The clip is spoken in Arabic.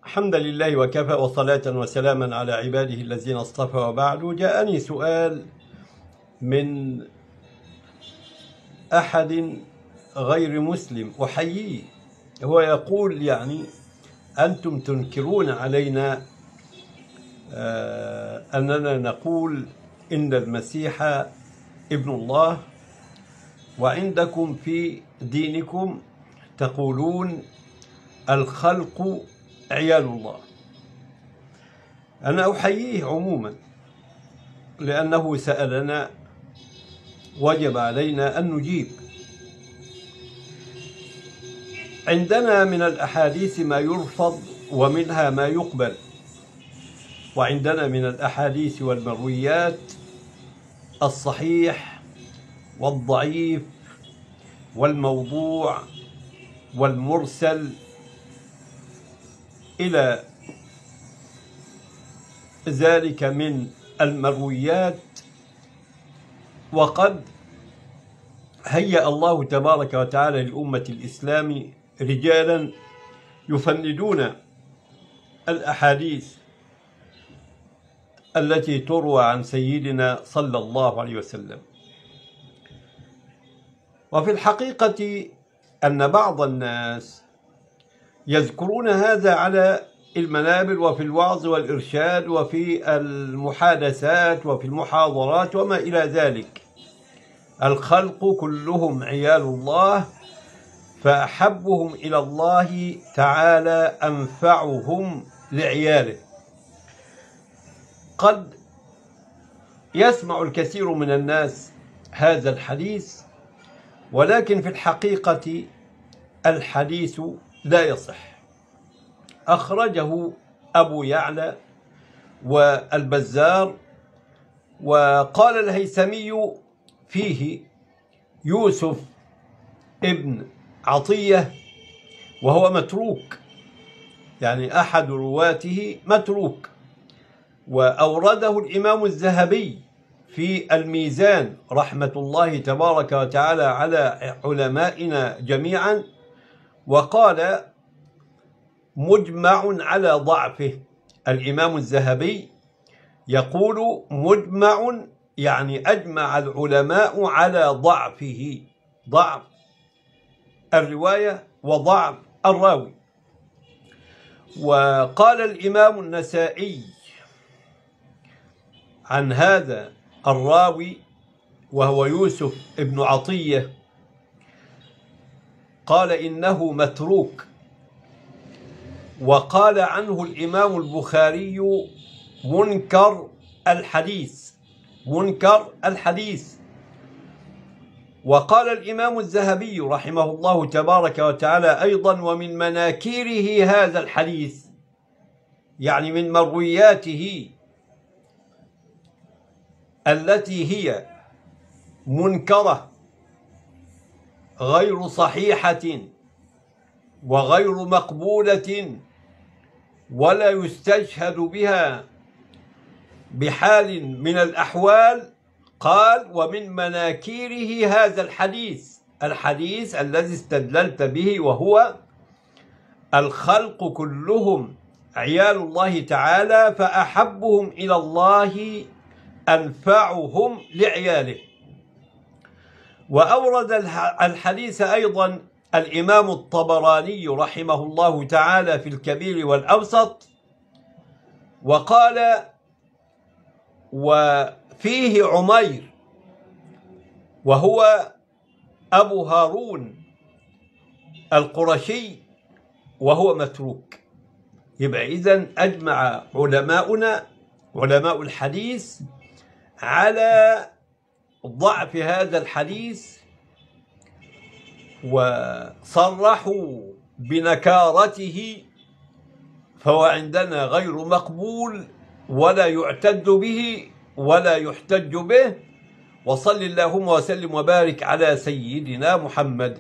الحمد لله وكفى وصلاة وسلاما على عباده الذين اصطفى، وبعد. جاءني سؤال من أحد غير مسلم أحييه. هو يقول أنتم تنكرون علينا أننا نقول إن المسيح ابن الله، وعندكم في دينكم تقولون الخلق عيال الله. أنا أحييه عموما لأنه سألنا، وجب علينا أن نجيب. عندنا من الأحاديث ما يرفض ومنها ما يقبل، وعندنا من الأحاديث والمرويات الصحيح والضعيف والموضوع والمرسل إلى ذلك من المرويات. وقد هيأ الله تبارك وتعالى لأمة الإسلام رجالا يفندون الأحاديث التي تروى عن سيدنا صلى الله عليه وسلم. وفي الحقيقة أن بعض الناس يذكرون هذا على المنابر وفي الوعظ والإرشاد وفي المحادثات وفي المحاضرات وما إلى ذلك. الخلق كلهم عيال الله، فأحبهم إلى الله تعالى أنفعهم لعياله. قد يسمع الكثير من الناس هذا الحديث، ولكن في الحقيقة الحديث لا يصح. أخرجه أبو يعلى والبزار، وقال الهيثمي فيه يوسف ابن عطية، وهو متروك، أحد رواته متروك. وأورده الإمام الذهبي في الميزان رحمة الله تبارك وتعالى على علمائنا جميعا، وقال مجمع على ضعفه. الإمام الذهبي يقول مجمع، أجمع العلماء على ضعفه، ضعف الرواية وضعف الراوي. وقال الإمام النسائي عن هذا الراوي وهو يوسف ابن عطية، قال إنه متروك. وقال عنه الإمام البخاري منكر الحديث، منكر الحديث. وقال الإمام الذهبي رحمه الله تبارك وتعالى أيضا ومن مناكيره هذا الحديث، من مروياته التي هي منكرة غير صحيحة وغير مقبولة ولا يستشهد بها بحال من الأحوال. قال ومن مناكيره هذا الحديث، الحديث الذي استدللت به، وهو الخلق كلهم عيال الله تعالى، فأحبهم إلى الله أنفعهم لعياله. وأورد الحديث أيضا الإمام الطبراني رحمه الله تعالى في الكبير والأوسط، وقال وفيه عمير وهو أبو هارون القرشي وهو متروك. إذن أجمع علماؤنا علماء الحديث على ضعف هذا الحديث، وصرحوا بنكارته، فهو عندنا غير مقبول ولا يعتد به ولا يحتج به. وصل اللهم وسلم وبارك على سيدنا محمد.